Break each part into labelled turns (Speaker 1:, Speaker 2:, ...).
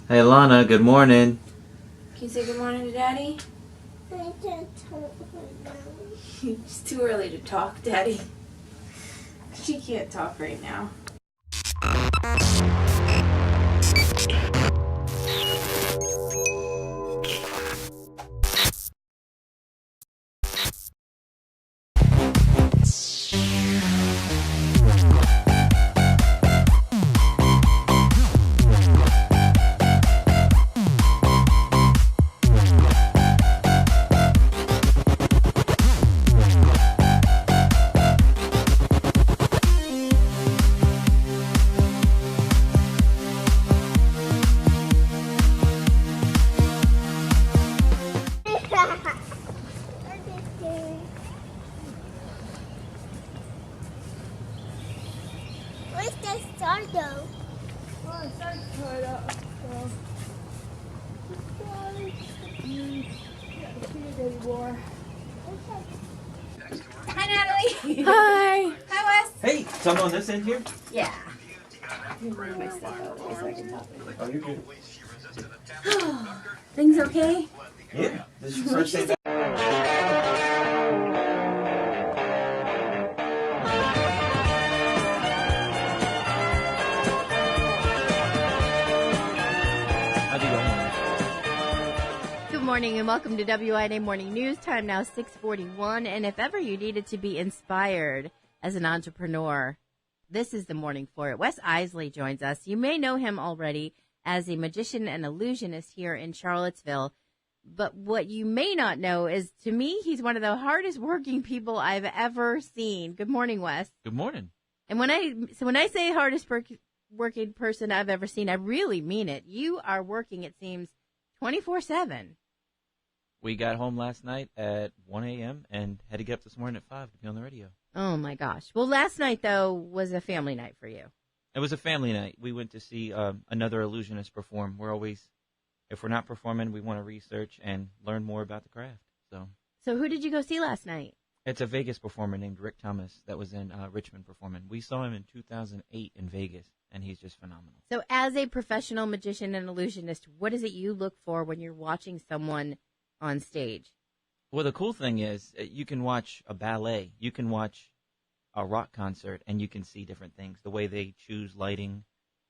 Speaker 1: Hey Lana, good morning.
Speaker 2: Can you say good morning to Daddy?
Speaker 3: I can't talk right now.
Speaker 2: It's too early to talk, Daddy. She can't talk right now.
Speaker 3: Where's the star though?
Speaker 4: Oh, it's not cut up, so sorry. Can't see it anymore.
Speaker 2: Hi, Natalie.
Speaker 4: Hi.
Speaker 2: Hi, Wes.
Speaker 1: Hey, some on this end here?
Speaker 2: Yeah. I'm gonna move my stuff out of the way so I can talk.
Speaker 1: Oh, you're good.
Speaker 2: Things okay?
Speaker 1: Yeah, this is your first day back. How'd you go?
Speaker 5: Good morning and welcome to WINA Morning News. Time now 6:41, and if ever you needed to be inspired as an entrepreneur, this is the morning for it. Wes Iseli joins us. You may know him already as a magician and illusionist here in Charlottesville, but what you may not know is, to me, he's one of the hardest working people I've ever seen. Good morning, Wes.
Speaker 1: Good morning.
Speaker 5: And when I say hardest working person I've ever seen, I really mean it. You are working, it seems, 24/7.
Speaker 1: We got home last night at 1 a.m. and had to get up this morning at 5 to be on the radio.
Speaker 5: Oh, my gosh. Well, last night, though, was a family night for you.
Speaker 1: It was a family night. We went to see another illusionist perform. We're always, if we're not performing, we want to research and learn more about the craft.
Speaker 5: So who did you go see last night?
Speaker 1: It's a Vegas performer named Rick Thomas that was in Richmond performing. We saw him in 2008 in Vegas, and he's just phenomenal.
Speaker 5: So as a professional magician and illusionist, what is it you look for when you're watching someone on stage?
Speaker 1: Well, the cool thing is you can watch a ballet, you can watch a rock concert, and you can see different things. The way they choose lighting,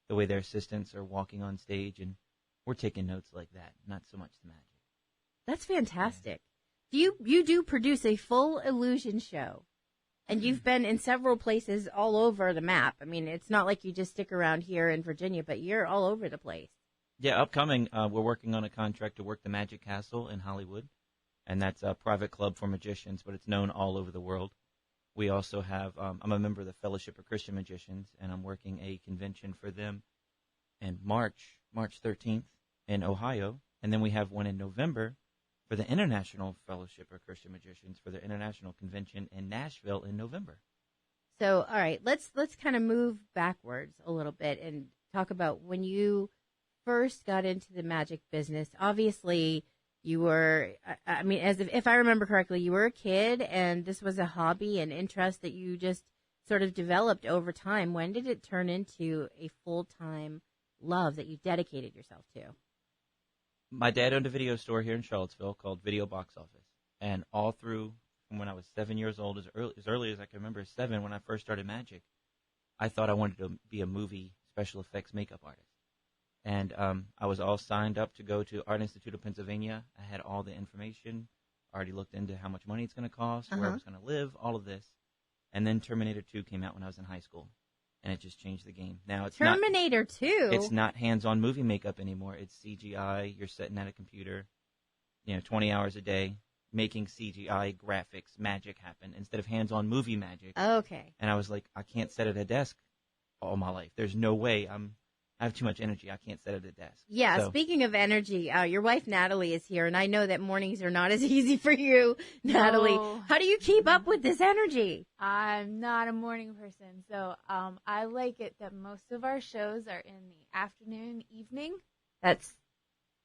Speaker 1: the way their assistants are walking on stage, and we're taking notes like that, not so much the magic.
Speaker 5: That's fantastic. You do produce a full illusion show, and you've been in several places all over the map. I mean, it's not like you just stick around here in Virginia, but you're all over the place.
Speaker 1: Yeah, upcoming, we're working on a contract to work the Magic Castle in Hollywood, and that's a private club for magicians, but it's known all over the world. We also have, I'm a member of the Fellowship of Christian Magicians, and I'm working a convention for them in March 13th in Ohio, and then we have one in November for the International Fellowship of Christian Magicians for their international convention in Nashville in November.
Speaker 5: So, all right, let's kind of move backwards a little bit and talk about when you first got into the magic business. Obviously, you were, I mean, if I remember correctly, you were a kid, and this was a hobby and interest that you just sort of developed over time. When did it turn into a full-time love that you dedicated yourself to?
Speaker 1: My dad owned a video store here in Charlottesville called Video Box Office, and all through from when I was 7 years old, as early as I can remember, 7, when I first started magic, I thought I wanted to be a movie special effects makeup artist. And I was all signed up to go to Art Institute of Pennsylvania. I had all the information, already looked into how much money it's going to cost, where I was going to live, all of this. And then Terminator 2 came out when I was in high school, and it just changed the game. Now it's
Speaker 5: Terminator 2?
Speaker 1: It's not hands-on movie makeup anymore. It's CGI. You're sitting at a computer, 20 hours a day, making CGI graphics magic happen instead of hands-on movie magic.
Speaker 5: Okay.
Speaker 1: And I was like, I can't sit at a desk all my life. There's no way. I have too much energy. I can't sit at a desk.
Speaker 5: Yeah,
Speaker 1: So,
Speaker 5: speaking of energy, your wife Natalie is here, and I know that mornings are not as easy for you, Natalie.
Speaker 4: No.
Speaker 5: How do you keep up with this energy?
Speaker 4: I'm not a morning person, so I like it that most of our shows are in the afternoon, evening. That's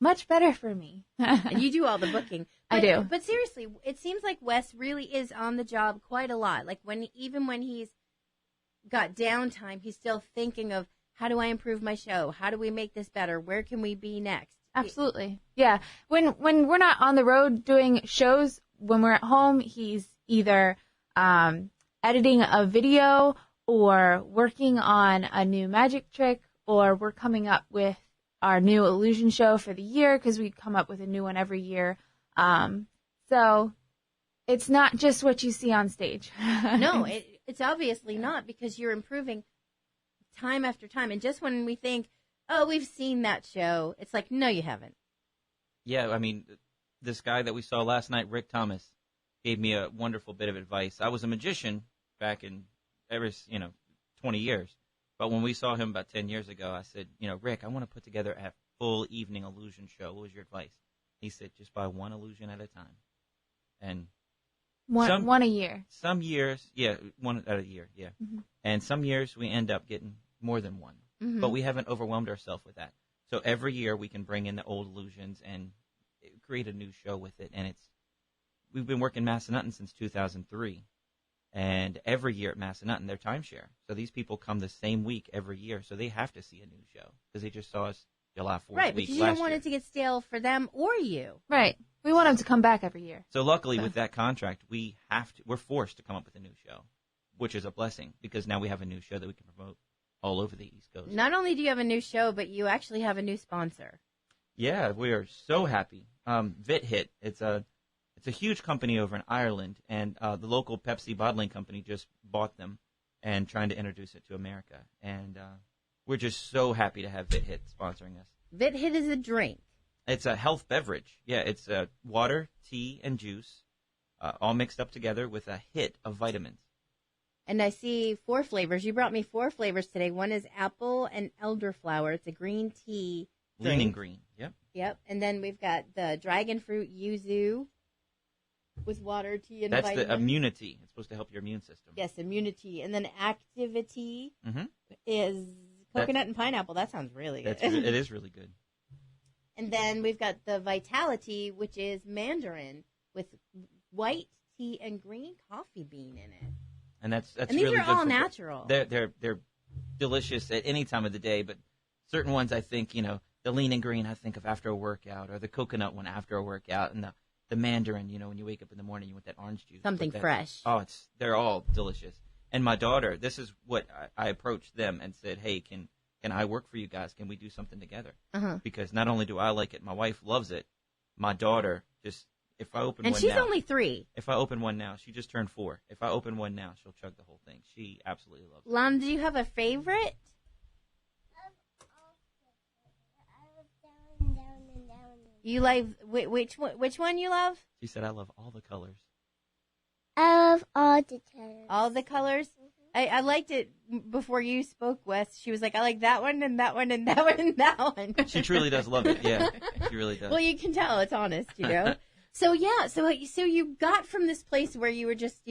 Speaker 4: much better for me.
Speaker 5: And you do all the booking.
Speaker 4: I do.
Speaker 5: But seriously, it seems like Wes really is on the job quite a lot. Like even when he's got downtime, he's still thinking of how do I improve my show? How do we make this better? Where can we be next?
Speaker 4: Absolutely. Yeah. When we're not on the road doing shows, when we're at home, he's either editing a video or working on a new magic trick, or we're coming up with our new illusion show for the year because we come up with a new one every year. So it's not just what you see on stage.
Speaker 5: No, it's obviously not, because you're improving time after time. And just when we think, oh, we've seen that show, it's like, no, you haven't.
Speaker 1: Yeah, I mean, this guy that we saw last night, Rick Thomas, gave me a wonderful bit of advice. I was a magician back in 20 years. But when we saw him about 10 years ago, I said, Rick, I want to put together a full evening illusion show. What was your advice? He said, just buy one illusion at a time. And
Speaker 4: one a year.
Speaker 1: Some years, one at a year, yeah.
Speaker 4: Mm-hmm.
Speaker 1: And some years we end up getting more than one.
Speaker 5: Mm-hmm.
Speaker 1: But we haven't overwhelmed ourselves with that. So every year we can bring in the old illusions and create a new show with it. And we've been working Massanutten since 2003. And every year at Massanutten, they're timeshare. So these people come the same week every year. So they have to see a new show because they just saw us July 4th
Speaker 5: right,
Speaker 1: week
Speaker 5: because you
Speaker 1: last
Speaker 5: don't want
Speaker 1: year.
Speaker 5: it to get stale for them or you.
Speaker 4: Right. We want him to come back every year.
Speaker 1: So luckily with that contract, we're forced to come up with a new show, which is a blessing because now we have a new show that we can promote all over the East Coast.
Speaker 5: Not only do you have a new show, but you actually have a new sponsor.
Speaker 1: Yeah, we are so happy. VitHit, it's a huge company over in Ireland, and the local Pepsi bottling company just bought them and trying to introduce it to America. And we're just so happy to have VitHit sponsoring us.
Speaker 5: VitHit is a drink.
Speaker 1: It's a health beverage. Yeah, it's water, tea, and juice, all mixed up together with a hit of vitamins.
Speaker 5: And I see 4 flavors. You brought me 4 flavors today. One is apple and elderflower. It's a green tea drink.
Speaker 1: Leaning green, yep.
Speaker 5: Yep. And then we've got the dragon fruit yuzu with water, tea, and
Speaker 1: That's
Speaker 5: vitamins.
Speaker 1: the immunity. It's supposed to help your immune system.
Speaker 5: Yes, immunity. And then activity
Speaker 1: Mm-hmm.
Speaker 5: is coconut and pineapple. That sounds really good.
Speaker 1: It is really good.
Speaker 5: And then we've got the vitality, which is mandarin with white tea and green coffee bean in it.
Speaker 1: And that's
Speaker 5: And these
Speaker 1: really
Speaker 5: are
Speaker 1: good
Speaker 5: all
Speaker 1: for-
Speaker 5: natural.
Speaker 1: They're delicious at any time of the day, but certain ones I think, the lean green I think of after a workout, or the coconut one after a workout, and the mandarin, when you wake up in the morning, you want that orange juice.
Speaker 5: Something
Speaker 1: Put that-
Speaker 5: fresh.
Speaker 1: Oh, they're all delicious. And my daughter, this is what I approached them and said, hey, can I work for you guys? Can we do something together?
Speaker 5: Uh-huh.
Speaker 1: Because not only do I like it, my wife loves it. My daughter, just if I open
Speaker 5: And
Speaker 1: one
Speaker 5: she's
Speaker 1: now,
Speaker 5: only 3.
Speaker 1: if I open one now, she just turned 4. If I open one now, she'll chug the whole thing. She absolutely loves it.
Speaker 5: Lana, do you have a favorite? You like which one you love?
Speaker 1: She said, I love all the colors.
Speaker 3: I love all the colors.
Speaker 5: All the colors? I liked it before you spoke, Wes. She was like, I like that one and that one and that one and that one.
Speaker 1: She truly does love it. Yeah, she really does.
Speaker 5: Well, you can tell it's honest, So yeah, so you got from this place where you were just,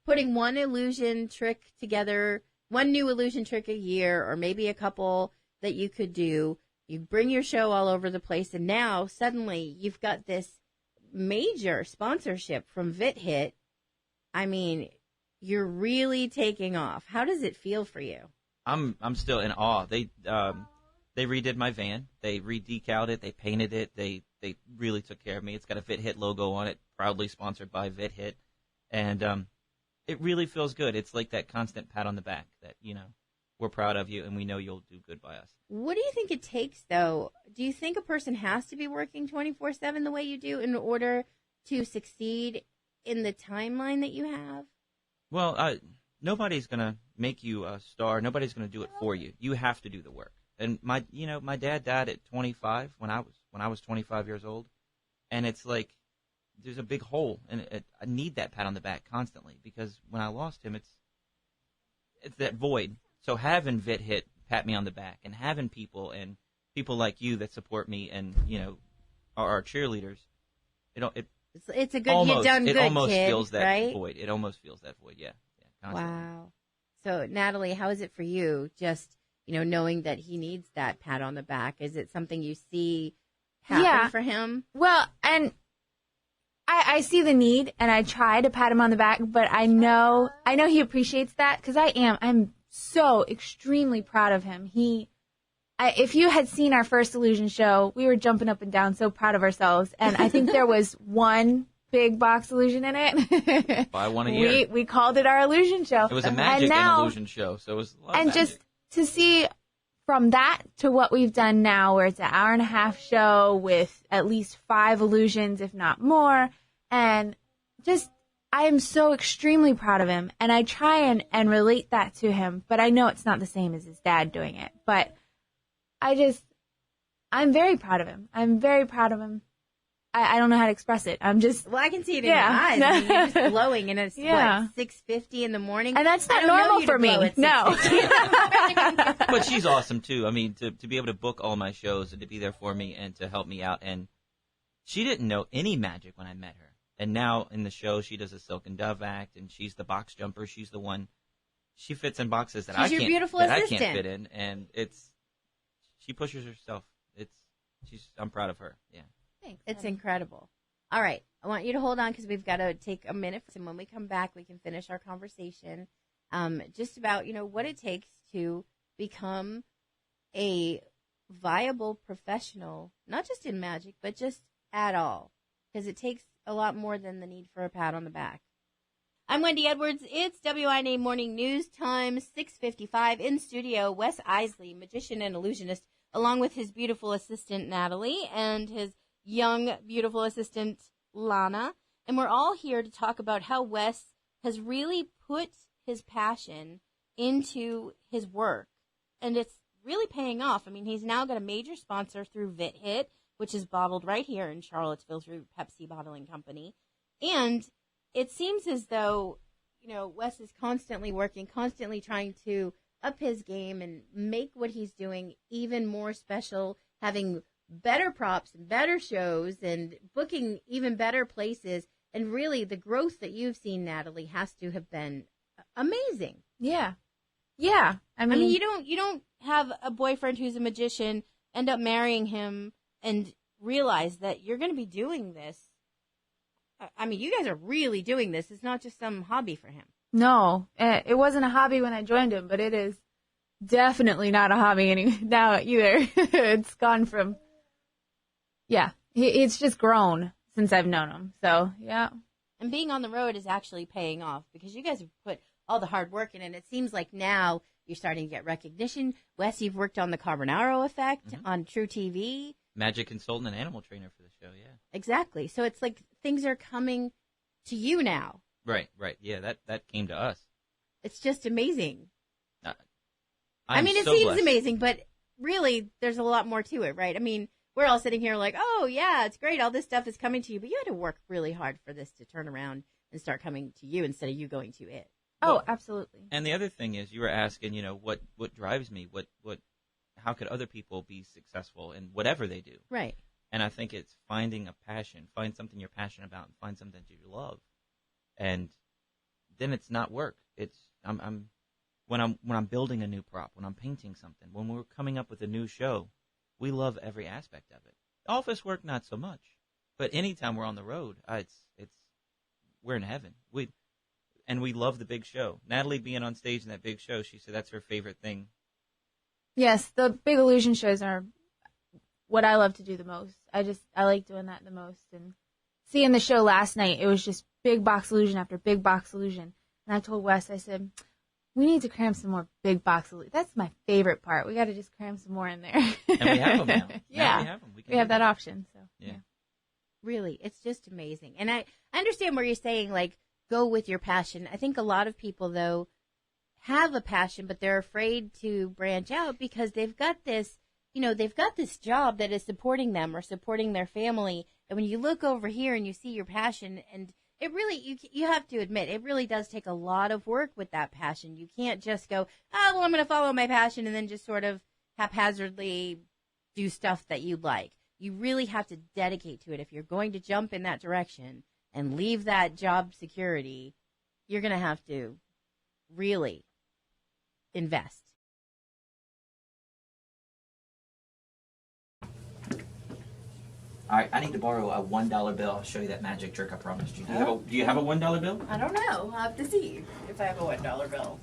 Speaker 5: putting one illusion trick together, one new illusion trick a year, or maybe a couple that you could do. You bring your show all over the place, and now suddenly you've got this major sponsorship from VitHit. I mean, you're really taking off. How does it feel for you?
Speaker 1: I'm still in awe. They redid my van. They re-decaled it. They painted it. They really took care of me. It's got a VitHit logo on it, proudly sponsored by VitHit, and it really feels good. It's like that constant pat on the back that we're proud of you and we know you'll do good by us.
Speaker 5: What do you think it takes, though? Do you think a person has to be working 24/7 the way you do in order to succeed in the timeline that you have?
Speaker 1: Well, nobody's gonna make you a star. Nobody's gonna do it for you. You have to do the work. And my dad died at 25 when I was 25 years old, and it's like there's a big hole, and I need that pat on the back constantly because when I lost him, it's that void. So having VitHit pat me on the back, and having people like you that support me, and are our cheerleaders,
Speaker 5: It's a good,
Speaker 1: almost,
Speaker 5: you done good,
Speaker 1: it almost
Speaker 5: kid,
Speaker 1: feels that
Speaker 5: right?
Speaker 1: void. It almost feels that void. Yeah. Constantly.
Speaker 5: Wow. So, Natalie, how is it for you? Just knowing that he needs that pat on the back. Is it something you see happen for him?
Speaker 4: Well, and I see the need, and I try to pat him on the back, but I know he appreciates that because I'm so extremely proud of him. He if you had seen our first illusion show, we were jumping up and down, so proud of ourselves. And I think there was one big box illusion in it.
Speaker 1: Buy one a year.
Speaker 4: We called it our illusion show.
Speaker 1: It was a magic and illusion show, so it was a lot of
Speaker 4: and
Speaker 1: magic.
Speaker 4: just to see from that to what we've done now, where it's an hour-and-a-half show with at least 5 illusions, if not more, and just I am so extremely proud of him, and I try and relate that to him, but I know it's not the same as his dad doing it. But I'm very proud of him. I'm very proud of him. I don't know how to express it. I'm just...
Speaker 5: Well, I can see it in your eyes. I mean, you're just glowing, and it's,
Speaker 4: Yeah.
Speaker 5: what, 6:50 in the morning?
Speaker 4: And that's not
Speaker 5: I don't know
Speaker 4: normal
Speaker 5: you to
Speaker 4: for me.
Speaker 5: glow at
Speaker 4: No.
Speaker 5: 6:50.
Speaker 1: But she's awesome, too. I mean, to be able to book all my shows and to be there for me and to help me out. And she didn't know any magic when I met her. And now in the show, she does a Silk and Dove act, and she's the box jumper. She's the one. She fits in boxes that
Speaker 5: She's your beautiful
Speaker 1: I
Speaker 5: assistant.
Speaker 1: can't fit in, and she pushes herself. I'm proud of her. Yeah.
Speaker 4: Thanks.
Speaker 5: It's incredible. All right. I want you to hold on because we've got to take a minute. And when we come back, we can finish our conversation just about, what it takes to become a viable professional, not just in magic, but just at all. Because it takes a lot more than the need for a pat on the back. I'm Wendy Edwards. It's WINA Morning News Time, 6:55. In studio, Wes Iseli, magician and illusionist, along with his beautiful assistant, Natalie, and his young, beautiful assistant, Lana. And we're all here to talk about how Wes has really put his passion into his work. And it's really paying off. I mean, he's now got a major sponsor through VitHit, which is bottled right here in Charlottesville through Pepsi Bottling Company. And it seems as though, Wes is constantly working, constantly trying to up his game and make what he's doing even more special, having better props and better shows and booking even better places. And really, the growth that you've seen, Natalie, has to have been amazing.
Speaker 4: Yeah. Yeah.
Speaker 5: I mean, you don't have a boyfriend who's a magician, end up marrying him, and realize that you're going to be doing this. I mean, you guys are really doing this. It's not just some hobby for him.
Speaker 4: No, it wasn't a hobby when I joined him, but it is definitely not a hobby now either. It's gone from, it's just grown since I've known him. So, yeah.
Speaker 5: And being on the road is actually paying off because you guys have put all the hard work in, and it seems like now you're starting to get recognition. Wes, you've worked on the Carbonaro Effect on True TV.
Speaker 1: Magic consultant and animal trainer for the show, yeah.
Speaker 5: Exactly. So it's like things are coming to you now.
Speaker 1: Right. Yeah, that came to us.
Speaker 5: It's just amazing.
Speaker 1: I mean,
Speaker 5: it
Speaker 1: so
Speaker 5: seems
Speaker 1: blessed.
Speaker 5: amazing, but really, there's a lot more to it, right? I mean, we're all sitting here like, oh, yeah, it's great. All this stuff is coming to you, but you had to work really hard for this to turn around and start coming to you instead of you going to it.
Speaker 4: Oh, absolutely.
Speaker 1: And the other thing is, you were asking, what drives me? How could other people be successful in whatever they do?
Speaker 5: Right.
Speaker 1: And I think it's finding a passion, find something you're passionate about, and find something that you love. And then it's not work. It's when I'm building a new prop, when I'm painting something, when we're coming up with a new show, we love every aspect of it. Office work, not so much. But anytime we're on the road, we're in heaven. We love the big show. Natalie being on stage in that big show, she said that's her favorite thing.
Speaker 4: Yes, the big illusion shows are what I love to do the most. I like doing that the most. And seeing the show last night, it was just big box illusion after big box illusion. And I told Wes, I said, we need to cram some more big box illusion. That's my favorite part. We got to just cram some more in there.
Speaker 1: And we have them now.
Speaker 4: Yeah,
Speaker 1: now we have them.
Speaker 4: we have that option. So
Speaker 1: Yeah.
Speaker 5: Really, it's just amazing. And I understand where you're saying, like, go with your passion. I think a lot of people, though, have a passion, but they're afraid to branch out because they've got this, they've got this job that is supporting them or supporting their family. And when you look over here and you see your passion, and it really, you have to admit, it really does take a lot of work with that passion. You can't just go, oh, well, I'm going to follow my passion and then just sort of haphazardly do stuff that you like. You really have to dedicate to it. If you're going to jump in that direction and leave that job security, you're going to have to really invest.
Speaker 1: All right, I need to borrow a $1 bill. I'll show you that magic trick I promised you. Do you have a $1 bill?
Speaker 2: I don't know. I'll have to see if I have a $1 bill.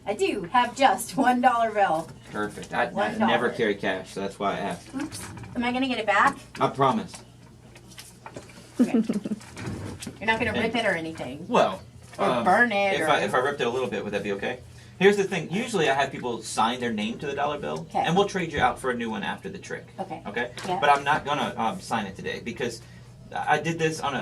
Speaker 5: I do have just $1 bill.
Speaker 1: Perfect. I
Speaker 5: $1.
Speaker 1: never carry cash, so that's why I asked.
Speaker 5: Oops. Am I going to get it back?
Speaker 1: I promise.
Speaker 5: Okay. You're not going to rip it or anything.
Speaker 1: Well,
Speaker 5: Or burn it.
Speaker 1: if I ripped it a little bit, would that be okay? Here's the thing. Usually I have people sign their name to the dollar bill,
Speaker 5: Okay.
Speaker 1: and we'll trade you out for a new one after the trick.
Speaker 5: Okay.
Speaker 1: Okay?
Speaker 5: Yeah.
Speaker 1: But I'm not going to sign it today because I did this on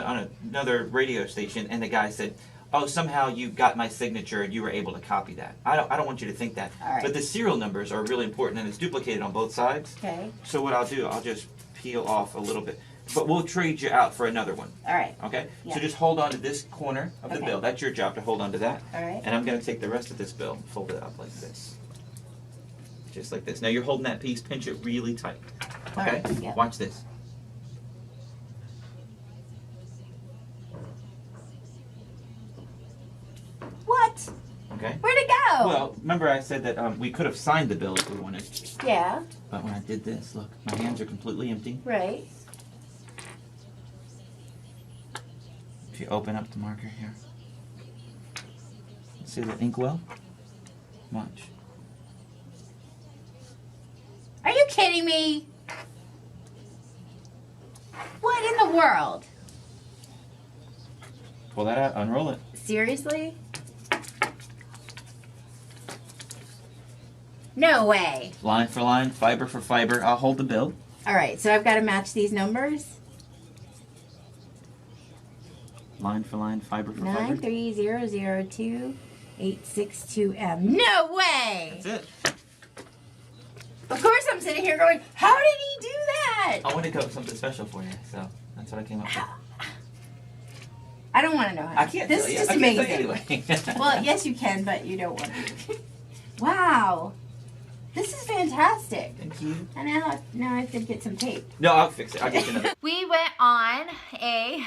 Speaker 1: another radio station, and the guy said, oh, somehow you got my signature and you were able to copy that. I don't want you to think that.
Speaker 5: All right.
Speaker 1: But the serial numbers are really important, and it's duplicated on both sides.
Speaker 5: Okay.
Speaker 1: So what I'll do, I'll just peel off a little bit. But we'll trade you out for another one.
Speaker 5: All right.
Speaker 1: Okay?
Speaker 5: Yeah.
Speaker 1: So just hold on to this corner of the
Speaker 5: Okay.
Speaker 1: bill. That's your job to hold on to that.
Speaker 5: All right.
Speaker 1: And I'm going to take the rest of this bill and fold it up like this. Just like this. Now you're holding that piece, pinch it really tight. Okay?
Speaker 5: All right. Yep.
Speaker 1: Watch this.
Speaker 5: What?
Speaker 1: Okay?
Speaker 5: Where'd it go?
Speaker 1: Well, remember I said that we could have signed the bill if we wanted.
Speaker 5: Yeah.
Speaker 1: But when I did this, look, my hands are completely empty.
Speaker 5: Right.
Speaker 1: If you open up the marker here. See the inkwell? Watch.
Speaker 5: Are you kidding me? What in the world?
Speaker 1: Pull that out, unroll it.
Speaker 5: Seriously? No way.
Speaker 1: Line for line, fiber for fiber. I'll hold the bill.
Speaker 5: All right, so I've got to match these numbers.
Speaker 1: Line for line, fiber for fiber.
Speaker 5: 93002-862M. No way!
Speaker 1: That's it.
Speaker 5: Of course I'm sitting here going, how did he do that?
Speaker 1: I wanted to cook something special for you, so that's what I came up with.
Speaker 5: I don't want to know how.
Speaker 1: I can't
Speaker 5: This
Speaker 1: tell
Speaker 5: is
Speaker 1: you.
Speaker 5: just
Speaker 1: I can't tell
Speaker 5: amazing.
Speaker 1: you anyway.
Speaker 5: Well, yes, you can, but you don't want to. Wow. This is fantastic.
Speaker 1: Thank you.
Speaker 5: And now I have to get some tape.
Speaker 1: No, I'll fix it. I'll get you another.
Speaker 4: We went on a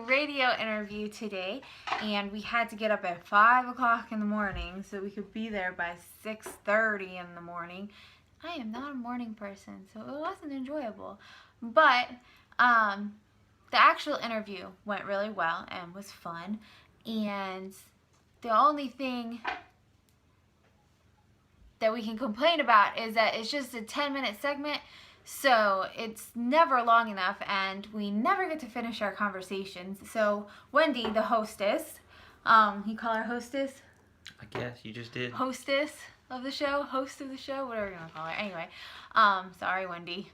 Speaker 4: radio interview today, and we had to get up at 5 o'clock in the morning so we could be there by 6:30 in the morning. I am not a morning person, so it wasn't enjoyable. But the actual interview went really well and was fun. And the only thing that we can complain about is that it's just a 10-minute segment, so it's never long enough, and we never get to finish our conversations. So Wendy, the hostess, you call her hostess?
Speaker 1: I guess you just did.
Speaker 4: Hostess of the show, host of the show, whatever you want to call her. Anyway, sorry, Wendy.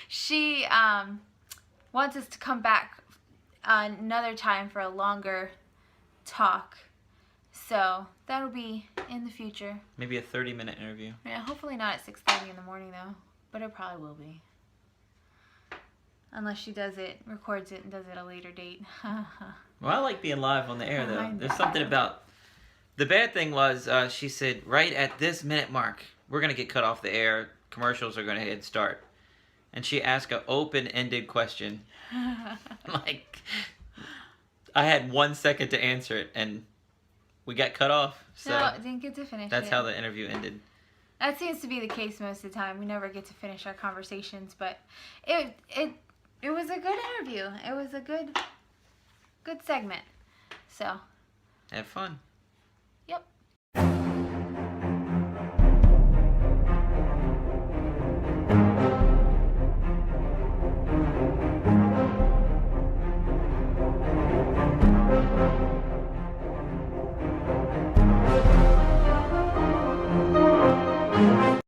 Speaker 4: She wants us to come back another time for a longer talk. So that'll be in the future.
Speaker 1: Maybe a 30-minute interview.
Speaker 4: Yeah, hopefully not at 6:30 in the morning though, but it probably will be. Unless she records it and does it at a later date.
Speaker 1: Well, I like being live on the air,
Speaker 4: I
Speaker 1: though.
Speaker 4: know.
Speaker 1: There's something about... The bad thing was, she said, right at this minute mark, we're going to get cut off the air. Commercials are going to hit start. And she asked an open-ended question. Like, I had 1 second to answer it, and we got cut off. So
Speaker 4: No, I didn't get to finish
Speaker 1: that's
Speaker 4: it.
Speaker 1: how the interview ended.
Speaker 4: That seems to be the case most of the time. We never get to finish our conversations, but it was a good interview. It was a good segment. So,
Speaker 1: Have fun.